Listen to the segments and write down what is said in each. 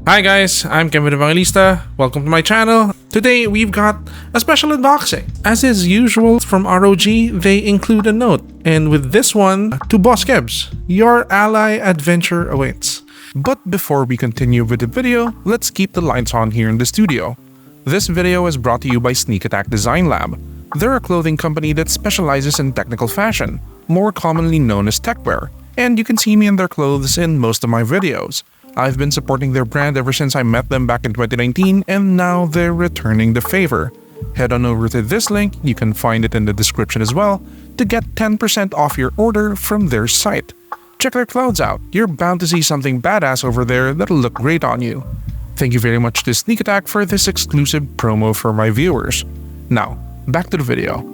Hi guys, I'm Kevin Evangelista. Welcome to my channel. Today we've got a special unboxing. As is usual from ROG, they include a note. And with this one, to Boss Kebs, your ally adventure awaits. But before we continue with the video, let's keep the lights on here in the studio. This video is brought to you by SNK ATK Design Lab. They're a clothing company that specializes in technical fashion, more commonly known as techwear. And you can see me in their clothes in most of my videos. I've been supporting their brand ever since I met them back in 2019, and now they're returning the favor. Head on over to this link, you can find it in the description as well, to get 10% off your order from their site. Check their clothes out, you're bound to see something badass over there that'll look great on you. Thank you very much to SNK ATK for this exclusive promo for my viewers. Now, back to the video.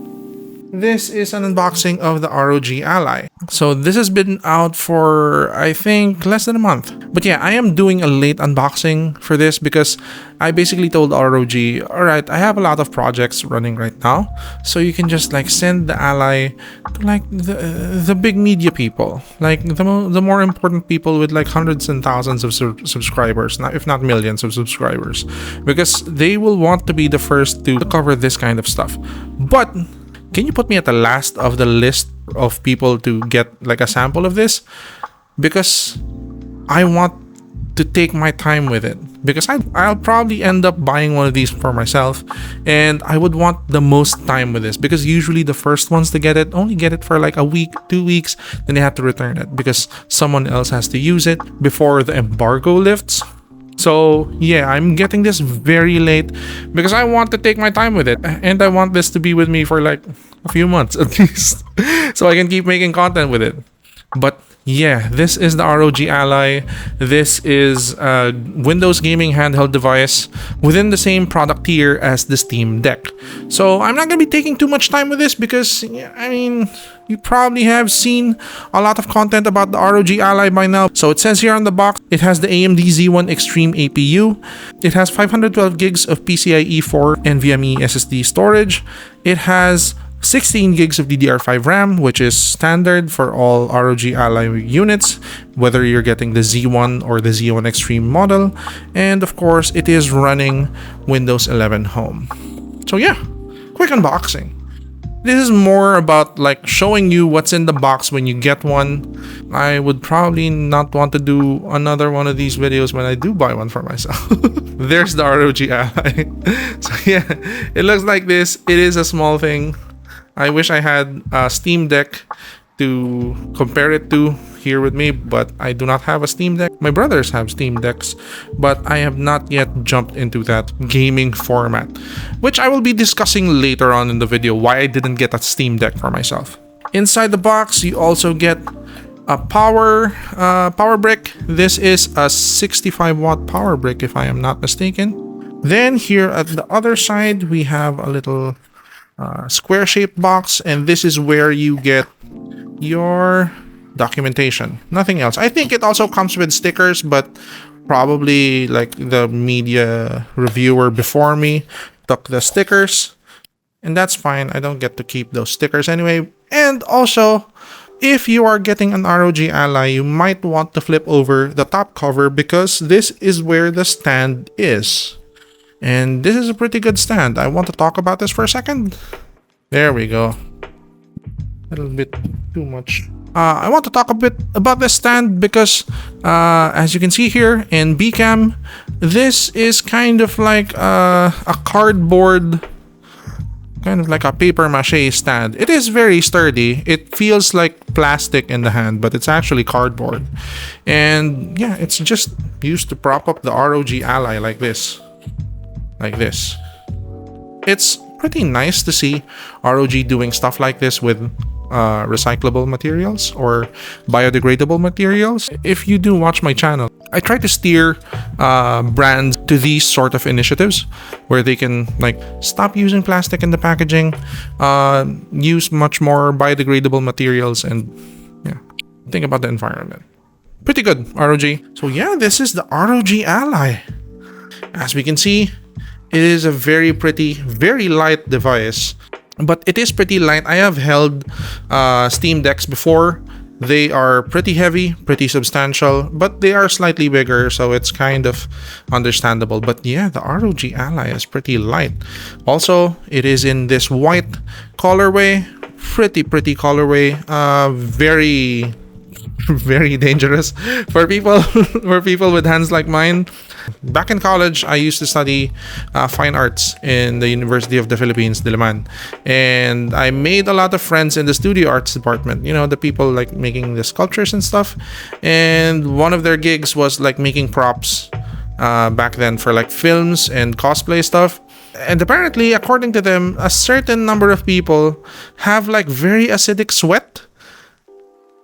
This is an unboxing of the ROG Ally. So this has been out for, I think, less than a month. But yeah, I am doing a late unboxing for this because I basically told ROG, alright, I have a lot of projects running right now. So you can just like send the Ally to like the big media people. Like the more important people with like hundreds and thousands of subscribers, if not millions of subscribers. Because they will want to be the first to cover this kind of stuff. But can you put me at the last of the list of people to get like a sample of this? Because I want to take my time with it. Because I'll probably end up buying one of these for myself. And I would want the most time with this. Because usually the first ones to get it only get it for like a week, 2 weeks. Then they have to return it. Because someone else has to use it before the embargo lifts. So yeah, I'm getting this very late because I want to take my time with it, and I want this to be with me for like a few months at least so I can keep making content with it. But yeah, this is the ROG Ally. This is a Windows gaming handheld device within the same product tier as the Steam Deck. So I'm not going to be taking too much time with this because, I mean, you probably have seen a lot of content about the ROG Ally by now. So it says here on the box, it has the AMD Z1 Extreme APU. It has 512 gigs of PCIe 4 NVMe SSD storage. It has 16 gigs of DDR5 RAM, which is standard for all ROG Ally units, whether you're getting the Z1 or the Z1 Extreme model. And of course, it is running Windows 11 Home. So yeah, quick unboxing. This is more about like showing you what's in the box when you get one. I would probably not want to do another one of these videos when I do buy one for myself. There's the ROG Ally. So yeah, it looks like this. It is a small thing. I wish I had a Steam Deck to compare it to here with me, but I do not have a Steam Deck. My brothers have Steam Decks, but I have not yet jumped into that gaming format, which I will be discussing later on in the video why I didn't get a Steam Deck for myself. Inside the box, you also get a power brick. This is a 65-watt power brick, if I am not mistaken. Then here at the other side, we have a little square-shaped box, and this is where you get your documentation. Nothing else. I think it also comes with stickers, but probably like the media reviewer before me took the stickers, and that's fine. I don't get to keep those stickers anyway. And also, if you are getting an ROG Ally, you might want to flip over the top cover because this is where the stand is. And this is a pretty good stand. I want to talk about this for a second. There we go. A little bit too much. I want to talk a bit about this stand because as you can see here in Bcam, this is kind of like a cardboard, kind of like a paper mache stand. It is very sturdy. It feels like plastic in the hand, but it's actually cardboard. And yeah, it's just used to prop up the ROG Ally like this. Like this. It's pretty nice to see ROG doing stuff like this with recyclable materials or biodegradable materials. If you do watch my channel, I try to steer brands to these sort of initiatives where they can like stop using plastic in the packaging, use much more biodegradable materials, and yeah, think about the environment. Pretty good, ROG. So yeah, this is the ROG Ally. As we can see, it is a very pretty, very light device, but it is pretty light. I have held Steam Decks before, They are pretty heavy, pretty substantial, but they are slightly bigger, so it's kind of understandable. But yeah, the ROG Ally is pretty light. Also, it is in this white colorway, pretty colorway, very very dangerous for people for people with hands like mine. Back in college, I used to study fine arts in the University of the Philippines, Diliman, and I made a lot of friends in the studio arts department. You know, the people like making the sculptures and stuff. And one of their gigs was like making props back then for like films and cosplay stuff. And apparently, according to them, a certain number of people have like very acidic sweat.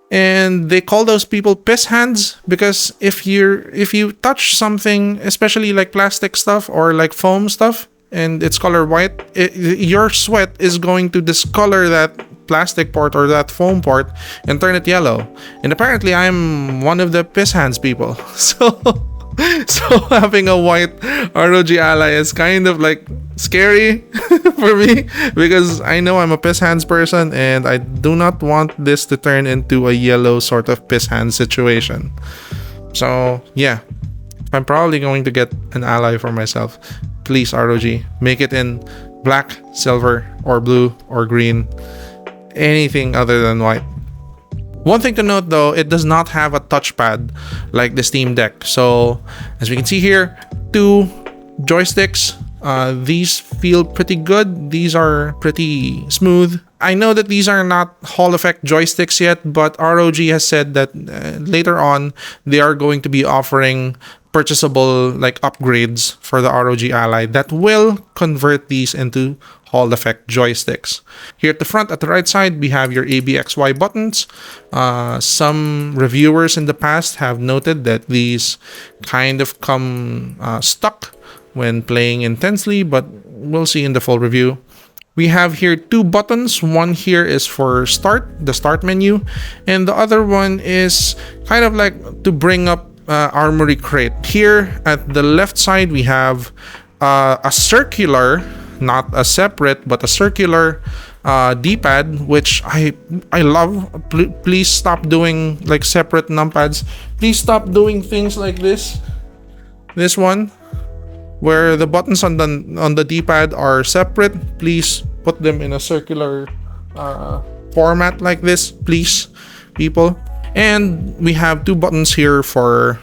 And they call those people piss hands, because if you touch something, especially like plastic stuff or like foam stuff, and it's color white, your sweat is going to discolor that plastic part or that foam part and turn it yellow. And apparently I'm one of the piss hands people. So having a white ROG Ally is kind of like scary for me, because I know I'm a piss hands person and I do not want this to turn into a yellow sort of piss hands situation. So yeah, I'm probably going to get an Ally for myself. Please, ROG, make it in black, silver, or blue, or green. Anything other than white. One thing to note though, it does not have a touchpad like the Steam Deck. So as we can see here, 2 joysticks. These feel pretty good. These are pretty smooth. I know that these are not Hall Effect joysticks yet, but ROG has said that later on they are going to be offering purchasable like upgrades for the ROG Ally that will convert these into Hall Effect joysticks. Here at the front, at the right side, we have your ABXY buttons. Some reviewers in the past have noted that these kind of come stuck when playing intensely, but we'll see in the full review. We have here 2 buttons. One here is for start, the start menu, and the other one is kind of like to bring up Armory Crate. Here at the left side, we have a circular, not a separate, but a circular D-pad, which I love. Please stop doing like separate numpads. Please stop doing things like this. This one, where the buttons on the D-pad are separate. Please put them in a circular format like this, please, people. And we have 2 buttons here for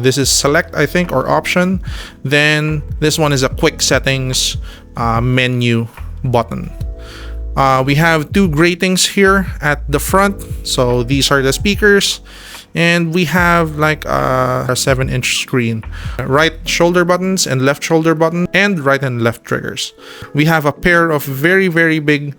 this is select, I think, or option. Then this one is a quick settings menu button. We have 2 gratings here at the front. So these are the speakers. And we have like a 7-inch screen, right shoulder buttons and left shoulder button, and right and left triggers. We have a pair of very big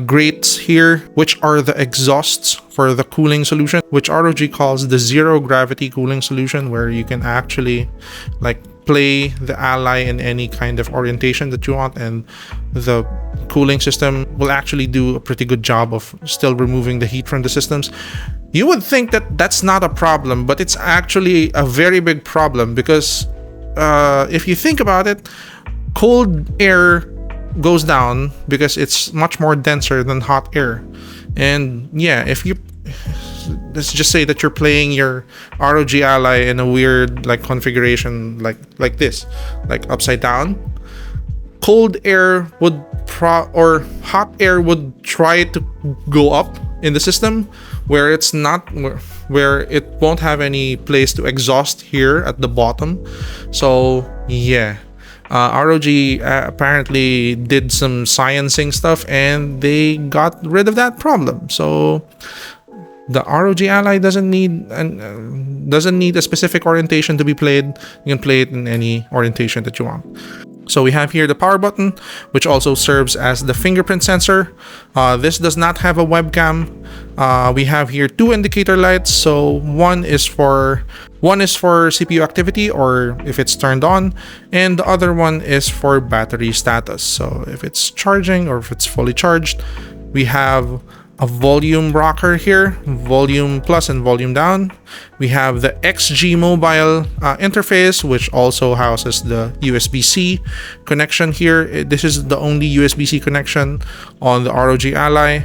grates here, which are the exhausts for the cooling solution, which ROG calls the zero gravity cooling solution, where you can actually like play the Ally in any kind of orientation that you want, and the cooling system will actually do a pretty good job of still removing the heat from the systems. You would think that that's not a problem, but it's actually a very big problem, because if you think about it, cold air goes down because it's much more denser than hot air. And yeah, if you, let's just say that you're playing your ROG Ally in a weird like configuration like this, like upside down, cold air would or hot air would try to go up in the system, where it's not, where it won't have any place to exhaust here at the bottom. So yeah, ROG apparently did some sciencing stuff and they got rid of that problem. So the ROG Ally doesn't need a specific orientation to be played. You can play it in any orientation that you want. So we have here the power button, which also serves as the fingerprint sensor. This does not have a webcam. We have here 2 indicator lights. So one is for CPU activity, or if it's turned on, and the other one is for battery status. So if it's charging or if it's fully charged. We have a volume rocker here, volume plus and volume down. We have the XG mobile interface, which also houses the USB-C connection here. This is the only USB-C connection on the ROG Ally.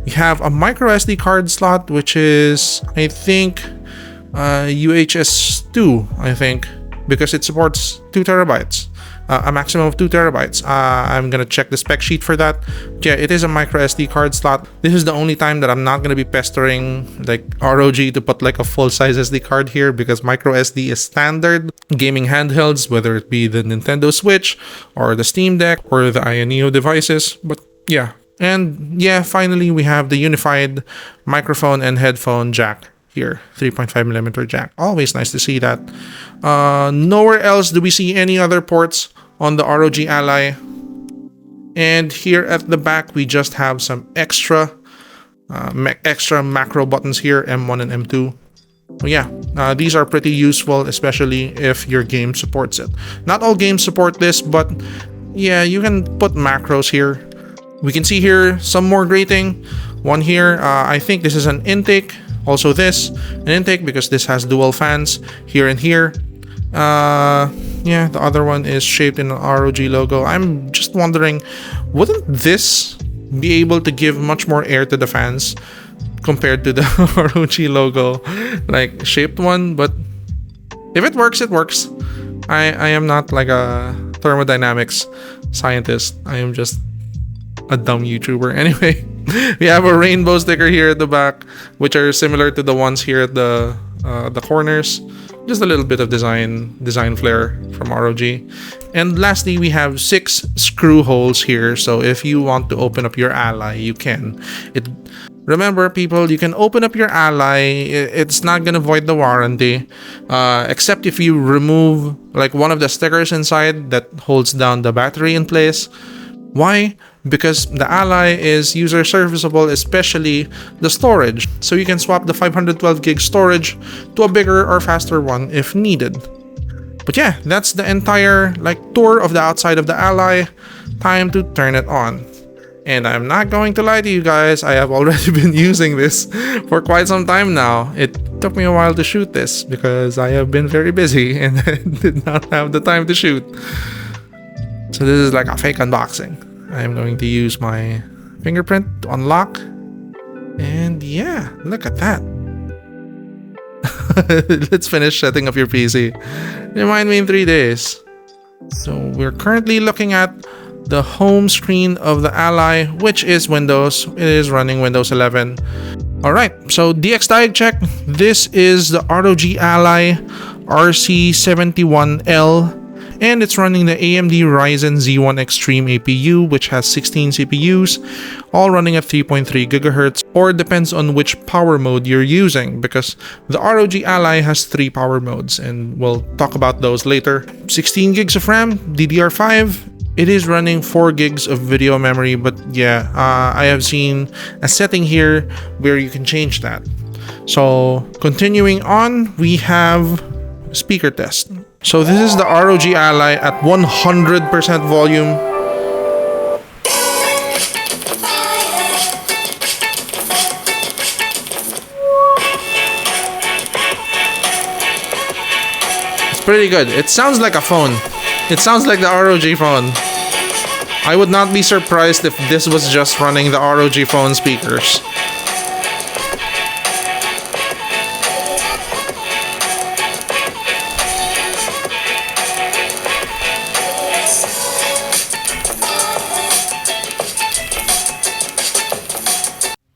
We We have a micro SD card slot, which is, I think, UHS 2, I think, because it supports 2 terabytes. A maximum of 2 terabytes. I'm gonna check the spec sheet for that. But yeah, it is a micro SD card slot. This is the only time that I'm not gonna be pestering like ROG to put like a full-size SD card here, because micro SD is standard gaming handhelds, whether it be the Nintendo Switch or the Steam Deck or the Neo devices. But yeah, and yeah, finally we have the unified microphone and headphone jack here, 3.5mm jack. Always nice to see that. Nowhere else do we see any other ports on the ROG Ally. And here at the back, we just have some extra macro buttons here, M1 and M2. But yeah, these are pretty useful, especially if your game supports it. Not all games support this, but yeah, you can put macros here. We can see here some more grating. One here, I think this is an intake. Also this, an intake, because this has dual fans here and here. Yeah, the other one is shaped in an ROG logo. I'm just wondering, wouldn't this be able to give much more air to the fans compared to the ROG logo, like shaped one? But if it works, it works. I am not like a thermodynamics scientist. I am just a dumb YouTuber. Anyway, we have a rainbow sticker here at the back, which are similar to the ones here at the corners. Just a little bit of design flair from ROG. And lastly, we have 6 screw holes here. So if you want to open up your Ally, you can. Remember, people, you can open up your Ally. It's not gonna void the warranty, except if you remove like one of the stickers inside that holds down the battery in place. Why? Because the Ally is user serviceable, especially the storage. So you can swap the 512 gig storage to a bigger or faster one if needed. But yeah, that's the entire like tour of the outside of the Ally. Time to turn it on. And I'm not going to lie to you guys, I have already been using this for quite some time now. It took me a while to shoot this because I have been very busy and I did not have the time to shoot. So this is like a fake unboxing. I'm going to use my fingerprint to unlock. And yeah, look at that. Let's finish setting up your PC. Remind me in 3 days. So we're currently looking at the home screen of the Ally, which is Windows. It is running Windows 11. Alright, so DX diag check. This is the ROG Ally RC71L. And it's running the AMD Ryzen Z1 Extreme APU, which has 16 CPUs, all running at 3.3 GHz, or depends on which power mode you're using, because the ROG Ally has 3 power modes, and we'll talk about those later. 16 gigs of RAM, DDR5. It is running 4 gigs of video memory, but yeah, I have seen a setting here where you can change that. So continuing on, we have speaker test. So this is the ROG Ally at 100% volume. It's pretty good. It sounds like a phone. It sounds like the ROG phone. I would not be surprised if this was just running the ROG phone speakers.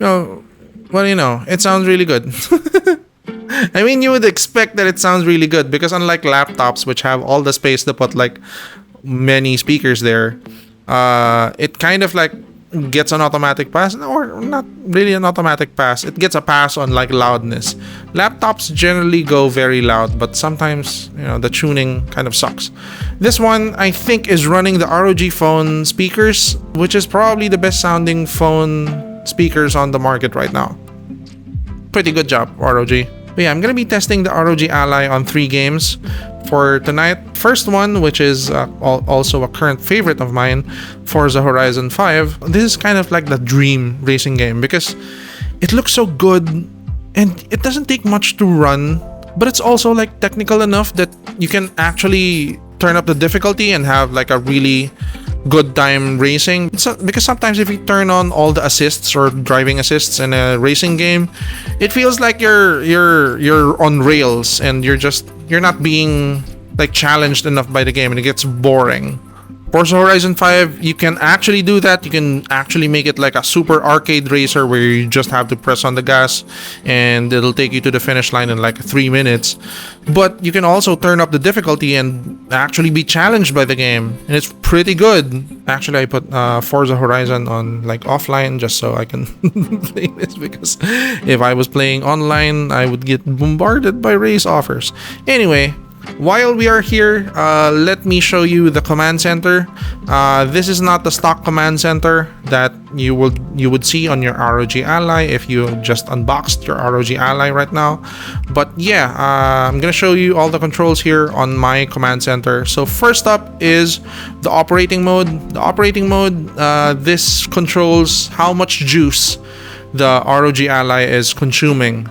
Oh, well, you know, it sounds really good. I mean, you would expect that it sounds really good because unlike laptops, which have all the space to put like many speakers there, it kind of like gets an automatic pass, or not really an automatic pass. It gets a pass on like loudness. Laptops generally go very loud, but sometimes, you know, the tuning kind of sucks. This one, I think, is running the ROG phone speakers, which is probably the best sounding phone speakers on the market right now. Pretty good job, ROG. But yeah, I'm gonna be testing the ROG Ally on 3 games for tonight. First one, which is also a current favorite of mine, Forza Horizon 5. This is kind of like the dream racing game because it looks so good and it doesn't take much to run, but it's also like technical enough that you can actually turn up the difficulty and have like a really good time racing. Because sometimes if you turn on all the assists or driving assists in a racing game, it feels like you're on rails and you're not being like challenged enough by the game, and it gets boring. Forza Horizon 5, you can actually do that. You can actually make it like a super arcade racer where you just have to press on the gas and it'll take you to the finish line in like 3 minutes. But you can also turn up the difficulty and actually be challenged by the game, and it's pretty good. Actually, I put Forza Horizon on like offline just so I can play this, because if I was playing online, I would get bombarded by race offers. Anyway, while we are here, let me show you the command center. This is not the stock command center that you would see on your ROG Ally if you just unboxed your ROG Ally right now. But yeah, I'm gonna show you all the controls here on my command center. So first up is the operating mode. The operating mode, this controls how much juice the ROG Ally is consuming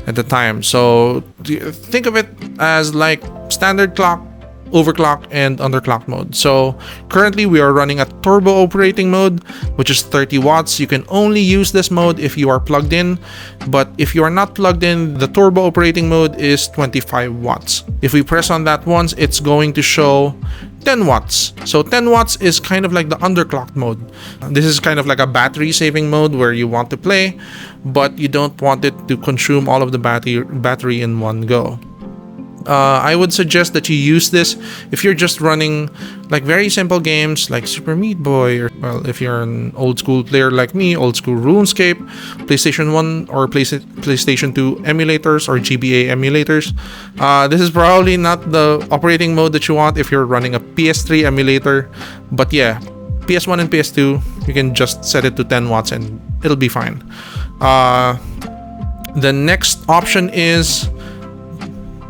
at the time. So think of it as like standard clock, overclock, and underclock mode. So currently we are running a turbo operating mode, which is 30 watts. You can only use this mode if you are plugged in, but if you are not plugged in, the turbo operating mode is 25 watts. If we press on that once, it's going to show 10 watts. So 10 watts is kind of like the underclocked mode. This is kind of like a battery saving mode where you want to play, but you don't want it to consume all of the battery in one go. I would suggest that you use this if you're just running like very simple games like Super Meat Boy, or well, if you're an old school player like me, old school RuneScape, PlayStation 1 or PlayStation 2 emulators or GBA emulators. This is probably not the operating mode that you want if you're running a PS3 emulator, but yeah, PS1 and PS2, you can just set it to 10 watts and it'll be fine. The next option is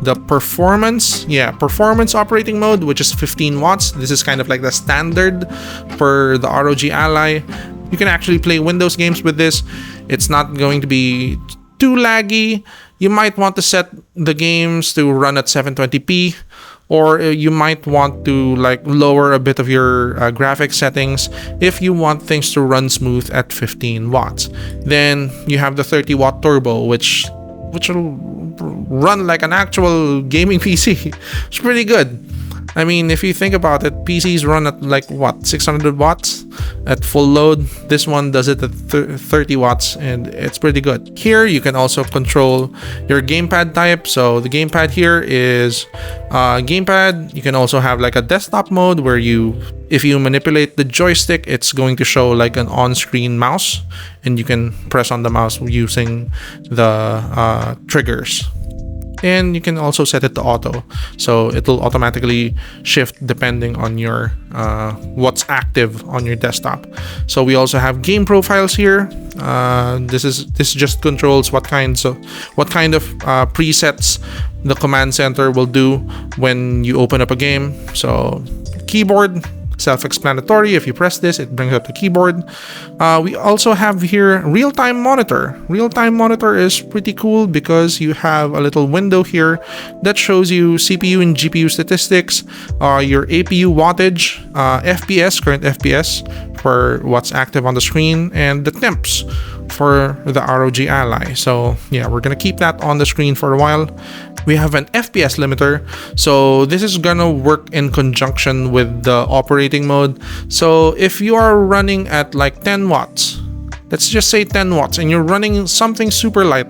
the performance operating mode, which is 15 watts. This is kind of like the standard for the ROG Ally. You can actually play Windows games with this. It's not going to be too laggy. You might want to set the games to run at 720p, or you might want to like lower a bit of your graphics settings if you want things to run smooth at 15 watts. Then you have the 30 watt turbo, which will run like an actual gaming PC. It's pretty good. I mean, if you think about it, PCs run at like what, 600 watts at full load. This one does it at 30 watts, and it's pretty good. Here you can also control your gamepad type. So the gamepad here is gamepad. You can also have like a desktop mode where if you manipulate the joystick, it's going to show like an on-screen mouse, and you can press on the mouse using the triggers. And you can also set it to auto, so it'll automatically shift depending on your what's active on your desktop. So we also have game profiles here. This just controls what kind of presets the command center will do when you open up a game. So keyboard, self-explanatory. If you press this, it brings up the keyboard. We also have here real-time monitor. Real-time monitor is pretty cool because you have a little window here that shows you CPU and GPU statistics, your APU wattage, FPS, current FPS for what's active on the screen, and the temps for the ROG Ally. So yeah, we're gonna keep that on the screen for a while. We have an FPS limiter, so this is gonna work in conjunction with the operating mode. So if you are running at like 10 watts, let's just say 10 watts, and you're running something super light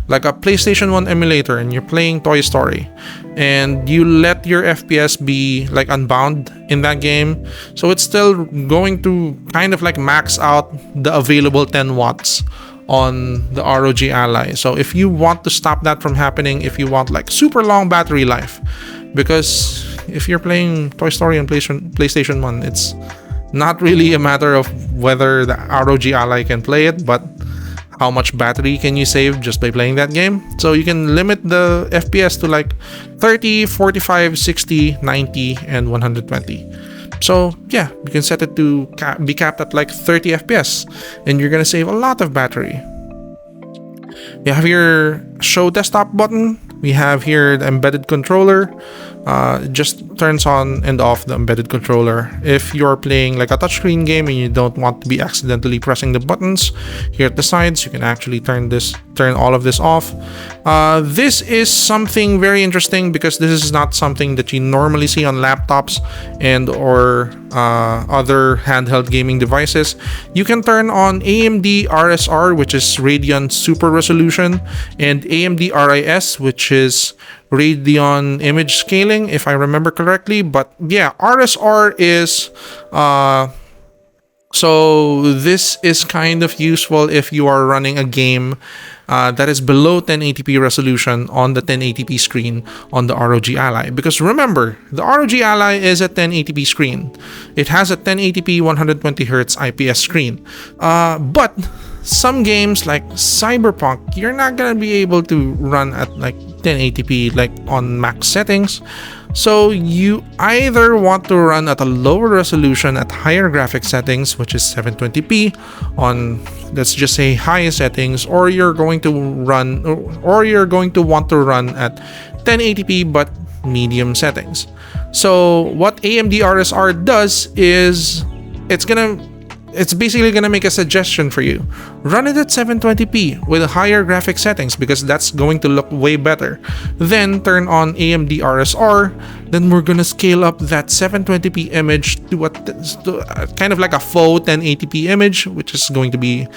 like a PlayStation 1 emulator, and you're playing Toy Story, and you let your FPS be like unbound in that game, so it's still going to kind of like max out the available 10 watts on the ROG Ally. So if you want to stop that from happening, if you want like super long battery life, because if you're playing Toy Story on PlayStation 1, it's not really a matter of whether the ROG Ally can play it, but how much battery can you save just by playing that game. So you can limit the FPS to like 30, 45, 60, 90, and 120. So yeah, you can set it to be capped at like 30 FPS, and you're gonna save a lot of battery. You have your show desktop button. We have here the embedded controller. just turns on and off the embedded controller. If you're playing like a touchscreen game and you don't want to be accidentally pressing the buttons here at the sides, you can actually turn all of this off. This is something very interesting because this is not something that you normally see on laptops and or other handheld gaming devices. You can turn on AMD RSR, which is Radeon Super Resolution, and AMD RIS, which is Radeon Image Scaling, if I remember correctly. But yeah, RSR is so this is kind of useful if you are running a game that is below 1080p resolution on the 1080p screen on the ROG Ally. Because remember, the ROG Ally is a 1080p screen. It has a 1080p 120Hz IPS screen. But some games like Cyberpunk, you're not gonna be able to run at like 1080p like on max settings. So you either want to run at a lower resolution at higher graphic settings, which is 720p on, let's just say, high settings, or you're going to want to run at 1080p but medium settings. So what AMD RSR does is it's basically gonna make a suggestion for you. Run it at 720p with higher graphic settings because that's going to look way better. Then turn on AMD RSR. Then we're gonna scale up that 720p image to kind of like a faux 1080p image, which is going to be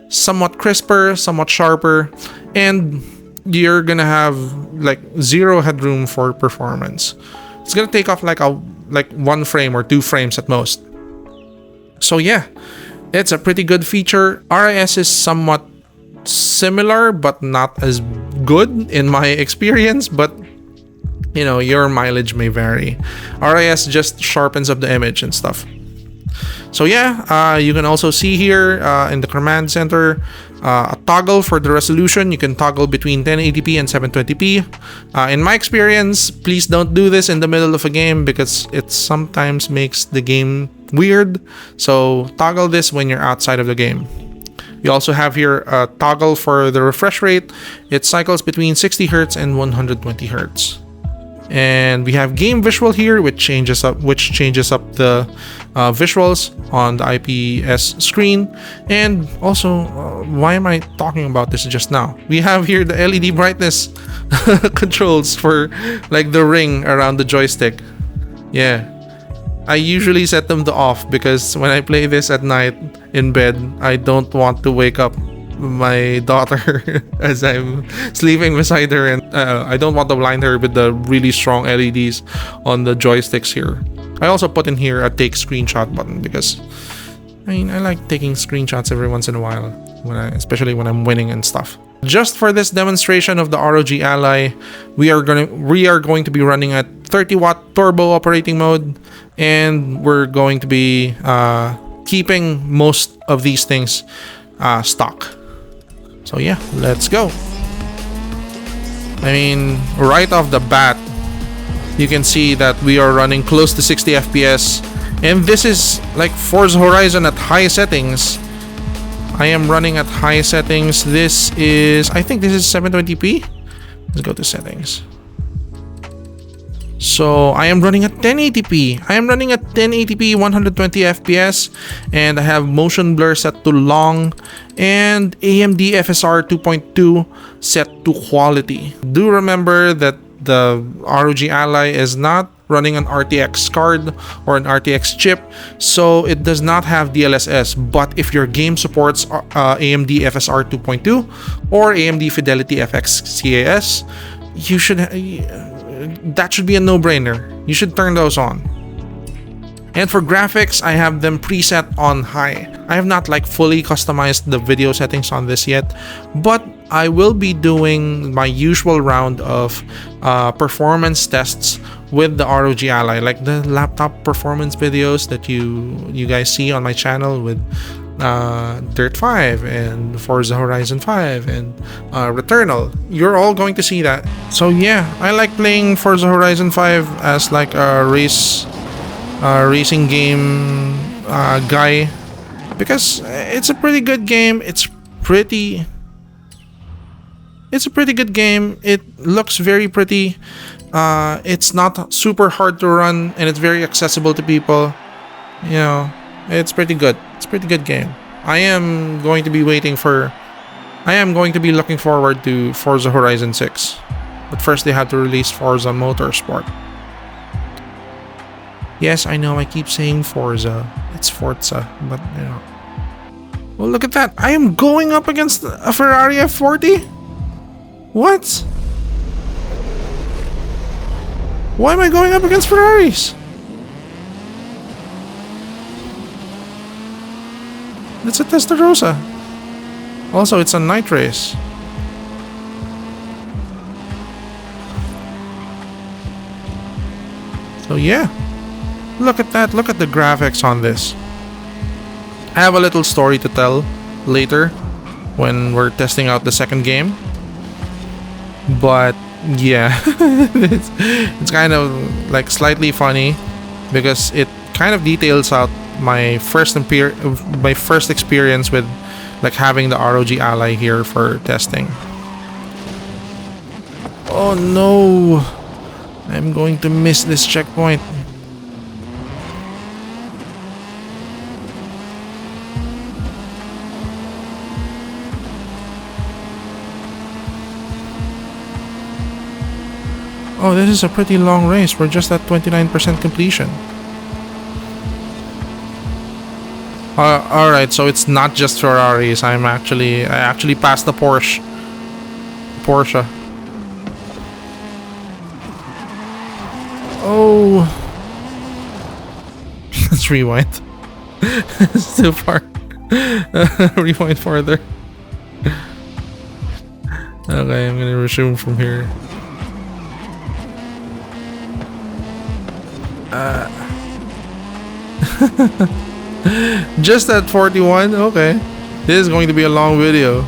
somewhat crisper, somewhat sharper, and you're gonna have like zero headroom for performance. It's gonna take off like 1 frame or 2 frames at most. So yeah, it's a pretty good feature. RIS is somewhat similar but not as good in my experience, but you know, your mileage may vary. RIS just sharpens up the image and stuff. So yeah, you can also see here in the command center a toggle for the resolution. You can toggle between 1080p and 720p. In my experience, please don't do this in the middle of a game because it sometimes makes the game weird. So toggle this when you're outside of the game. You also have here a toggle for the refresh rate. It cycles between 60 Hz and 120 Hz. And we have game visual here, which changes up the visuals on the IPS screen. And also, why am I talking about this just now? We have here the LED brightness controls for like the ring around the joystick. Yeah, I usually set them to off because when I play this at night in bed, I don't want to wake up my daughter as I'm sleeping beside her, and I don't want to blind her with the really strong LEDs on the joysticks here. I also put in here a take screenshot button because I like taking screenshots every once in a while, especially when I'm winning and stuff. Just for this demonstration of the ROG Ally, we are going to be running at 30-watt turbo operating mode, and we're going to be keeping most of these things stock. So yeah, let's go. I mean, right off the bat, you can see that we are running close to 60 FPS, and this is like Forza Horizon at high settings. I am running at high settings. I think this is 720p. Let's go to settings. So I am running at 1080p. I am running at 1080p 120 FPS, and I have motion blur set to long and AMD FSR 2.2 set to quality. Do remember that the ROG Ally is not running an RTX card or an RTX chip, so it does not have DLSS. But if your game supports AMD FSR 2.2 or AMD Fidelity FX CAS, that should be a no-brainer. You should turn those on. And for graphics, I have them preset on high. I have not like fully customized the video settings on this yet, but I will be doing my usual round of performance tests with the ROG Ally, like the laptop performance videos that you guys see on my channel with Dirt 5 and Forza Horizon 5 and Returnal. You're all going to see that. So yeah, I like playing Forza Horizon 5 as like a racing game guy because it's a pretty good game. It's a pretty good game. It looks very pretty. It's not super hard to run, and it's very accessible to people. You know, it's pretty good. It's a pretty good game. I am going to be looking forward to Forza Horizon 6. But first they had to release Forza Motorsport. Yes, I know I keep saying Forza. It's Forza, but you know. Well, look at that. I am going up against a Ferrari F40? What? Why am I going up against Ferraris? It's a Testarossa. Also, it's a night race. So yeah, look at that. Look at the graphics on this. I have a little story to tell later when we're testing out the second game. But yeah, it's kind of like slightly funny because it kind of details out my first experience with like having the ROG Ally here for testing. Oh no, I'm going to miss this checkpoint. Oh, this is a pretty long race. We're just at 29% completion. Alright, so it's not just Ferraris. I actually passed the Porsche. Oh. Let's rewind. It's too far. Rewind further. Okay, I'm gonna resume from here. Just at 41? Okay. This is going to be a long video.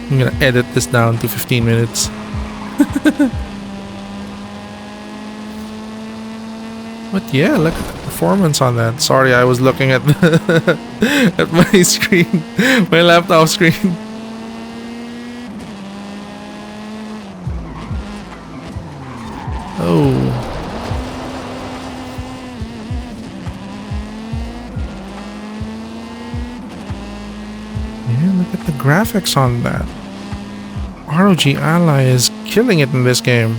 I'm gonna edit this down to 15 minutes. But yeah, look at the performance on that. Sorry, I was looking at at my screen, my laptop screen. Oh. Yeah, look at the graphics on that. ROG Ally is killing it in this game.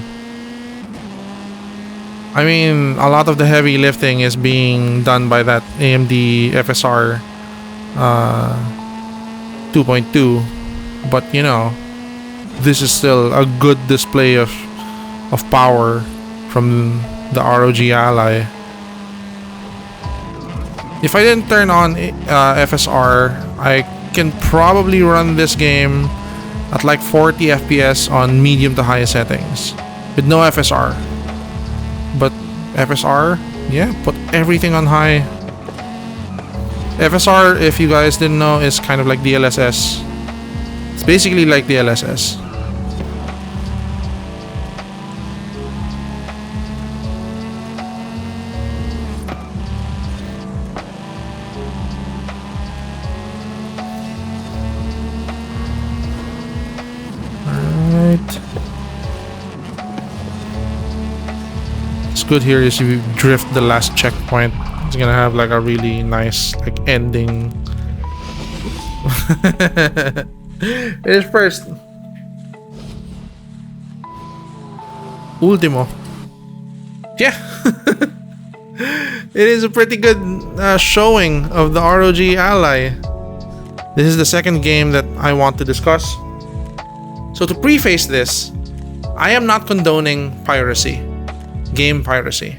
I mean, a lot of the heavy lifting is being done by that AMD FSR 2.2, but you know, this is still a good display of power from the ROG Ally. If I didn't turn on FSR, I can probably run this game at like 40 FPS on medium to high settings with no FSR. But FSR, yeah, put everything on high. FSR, if you guys didn't know, is kind of like DLSS. It's basically like DLSS. Good here is if you drift the last checkpoint, it's gonna have like a really nice like ending. It is first. Ultimo. Yeah. It is a pretty good showing of the ROG Ally. This is the second game that I want to discuss. So to preface this, I am not condoning piracy. Game piracy,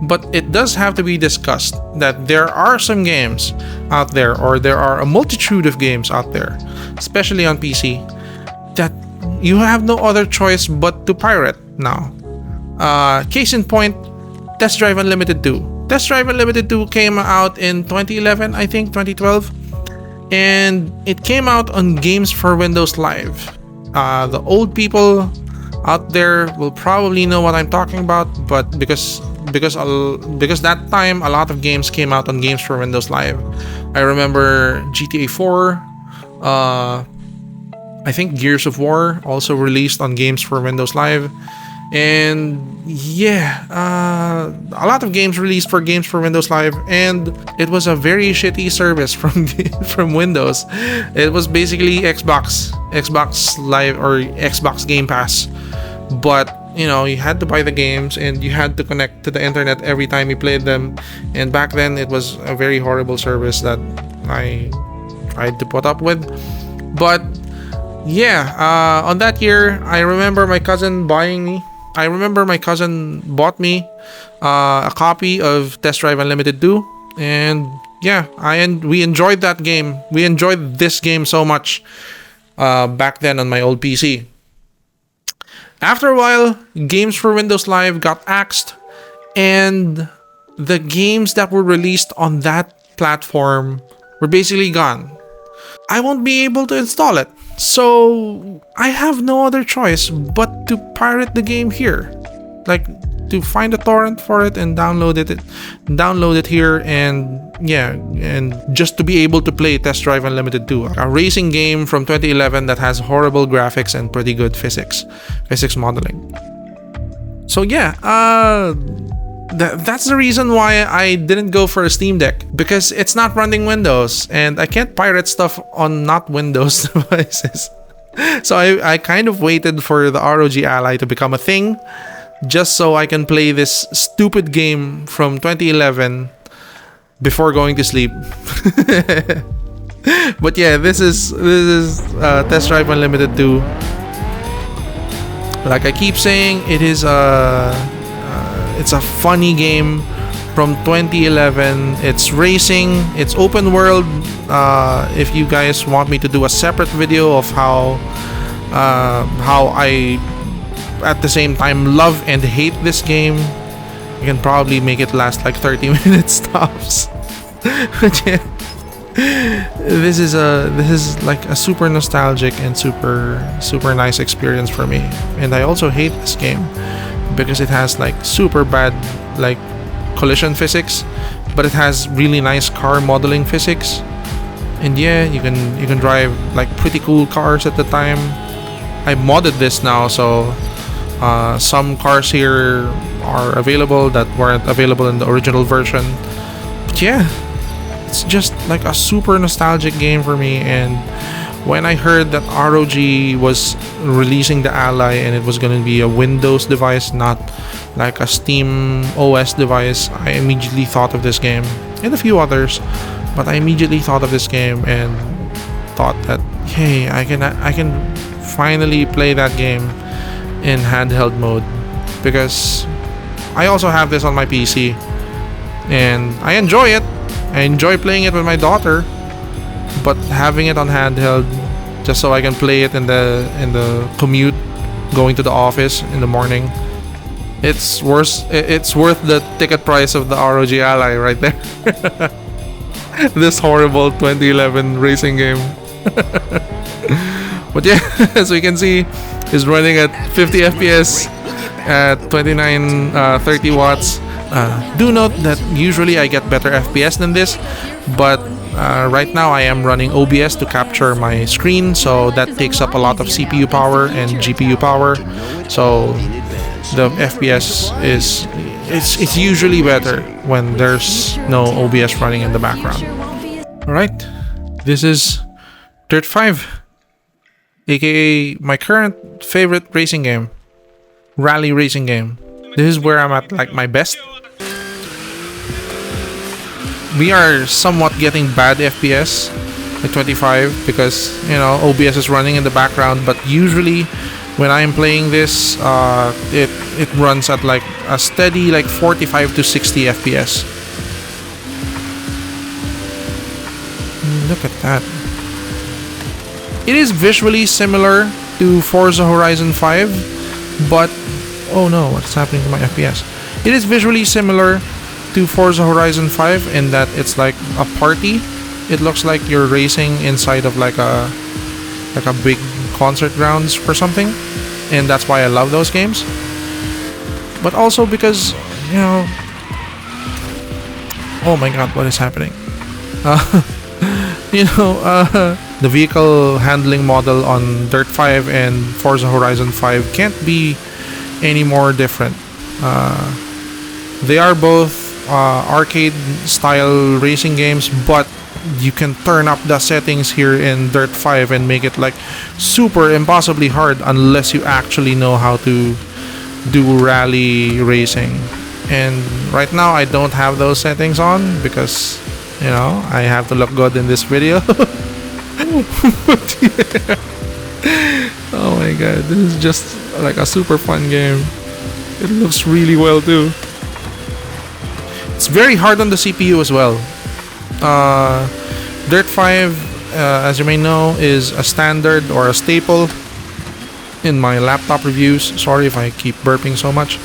but it does have to be discussed that there are some games out there, or there are a multitude of games out there, especially on PC, that you have no other choice but to pirate now. Case in point, Test Drive Unlimited 2. Test Drive Unlimited 2 came out in 2011, I think 2012, and it came out on Games for Windows Live. The old people out there will probably know what I'm talking about, but because that time a lot of games came out on Games for Windows Live. I remember GTA 4, I think Gears of War also released on games for Windows Live. And yeah, a lot of games released for games for Windows Live, and it was a very shitty service from from Windows. It was basically Xbox Live or Xbox Game Pass, but you know, you had to buy the games and you had to connect to the internet every time you played them. And back then, it was a very horrible service that I tried to put up with. But yeah, on that year, I remember my cousin bought me a copy of Test Drive Unlimited 2, and yeah, we enjoyed that game. We enjoyed this game so much back then on my old PC. After a while, games for Windows Live got axed, and the games that were released on that platform were basically gone. I won't be able to install it, so I have no other choice but to pirate the game here. Like, to find a torrent for it and download it here, and yeah, and just to be able to play Test Drive Unlimited 2, a racing game from 2011 that has horrible graphics and pretty good physics modeling. So yeah, that's the reason why I didn't go for a Steam Deck, because it's not running Windows and I can't pirate stuff on not Windows devices. So I kind of waited for the ROG Ally to become a thing, just so I can play this stupid game from 2011 before going to sleep. But yeah, this is Test Drive Unlimited 2. Like I keep saying, it's a funny game from 2011. It's racing, it's open world. If you guys want me to do a separate video of how I at the same time love and hate this game, I can probably make it last like 30 minutes tops. But yeah, this is like a super nostalgic and super nice experience for me. And I also hate this game because it has like super bad like collision physics, but it has really nice car modeling physics. And yeah, you can drive like pretty cool cars at the time. I modded this now, so some cars here are available that weren't available in the original version. But yeah, it's just like a super nostalgic game for me. And when I heard that ROG was releasing the Ally and it was going to be a Windows device, not like a Steam OS device, I immediately thought of this game and a few others. But I immediately thought of this game and thought that, hey, I can finally play that game in handheld mode, because I also have this on my PC and I enjoy it. I enjoy playing it with my daughter, but having it on handheld just so I can play it in the commute going to the office in the morning, it's worth the ticket price of the ROG Ally right there. This horrible 2011 racing game. But yeah, as we can see, it's running at 50 FPS at 30 watts. Do note that usually I get better FPS than this, but right now I am running OBS to capture my screen, so that takes up a lot of CPU power and GPU power. So the FPS it's usually better when there's no OBS running in the background. Alright, this is Dirt 5, aka my current favorite racing game, rally racing game. This is where I'm at like my best. We are somewhat getting bad FPS at 25 because, you know, OBS is running in the background, but usually when I'm playing this, it runs at like a steady like 45 to 60 FPS. Look at that. It is visually similar to Forza Horizon 5, but oh no, what's happening to my FPS? It is visually similar to Forza Horizon 5 in that it's like a party. It looks like you're racing inside of like a big concert grounds or something, and that's why I love those games. But also because, you know, oh my god, what is happening? The vehicle handling model on Dirt 5 and Forza Horizon 5 can't be any more different. They are both arcade style racing games, but you can turn up the settings here in Dirt 5 and make it like super impossibly hard unless you actually know how to do rally racing. And right now I don't have those settings on because, you know, I have to look good in this video. But yeah. Oh my god, this is just like a super fun game. It looks really well too. It's very hard on the CPU as well. Dirt 5, as you may know, is a standard or a staple in my laptop reviews. Sorry if I keep burping so much.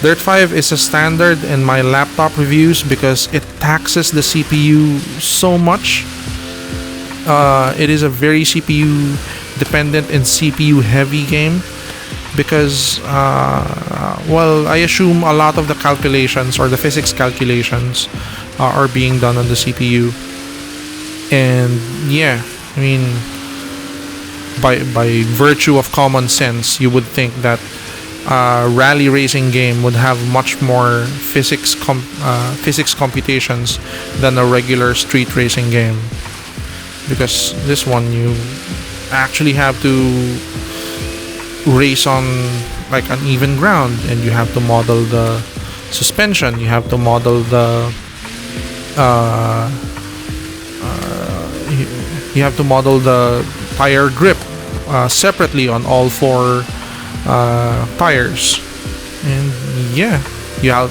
Dirt 5 is a standard in my laptop reviews because it taxes the CPU so much. It is a very CPU dependent and CPU heavy game because, well, I assume a lot of the calculations or the physics calculations are being done on the CPU. And yeah, I mean, by virtue of common sense, you would think that rally racing game would have much more physics computations than a regular street racing game, because this one you actually have to race on like uneven ground, and you have to model the suspension, you have to model the you have to model the tire grip separately on all four tires. And yeah,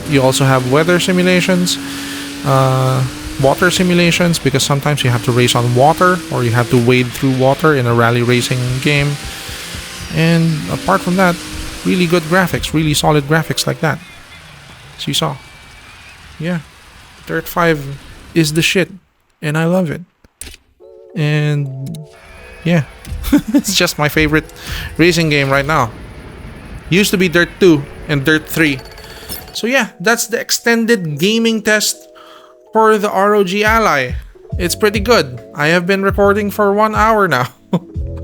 you also have weather simulations, water simulations, because sometimes you have to race on water or you have to wade through water in a rally racing game. And apart from that, really good graphics, really solid graphics like that, as you saw. Yeah, Dirt 5 is the shit and I love it. And yeah, it's just my favorite racing game right now. Used to be Dirt 2 and Dirt 3. So yeah, that's the extended gaming test for the ROG Ally. It's pretty good. I have been recording for 1 hour now.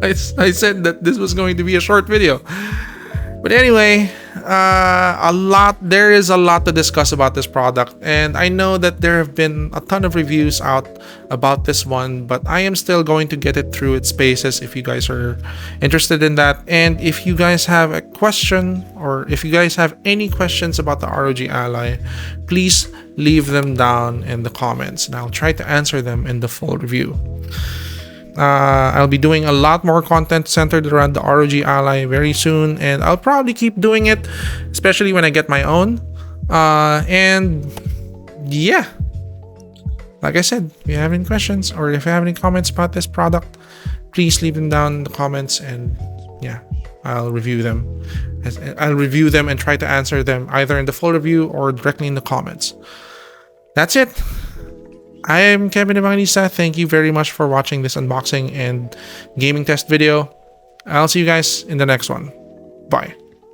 I said that this was going to be a short video. But anyway, there is a lot to discuss about this product, and I know that there have been a ton of reviews out about this one, but I am still going to get it through its paces if you guys are interested in that. And if you guys have a question, or if you guys have any questions about the ROG Ally, please leave them down in the comments and I'll try to answer them in the full review. I'll be doing a lot more content centered around the ROG Ally very soon, and I'll probably keep doing it, especially when I get my own. And yeah, like I said, if you have any questions or if you have any comments about this product, please leave them down in the comments, and yeah, I'll review them. I'll review them and try to answer them either in the full review or directly in the comments. That's it. I am Kevin Evangelista. Thank you very much for watching this unboxing and gaming test video. I'll see you guys in the next one. Bye.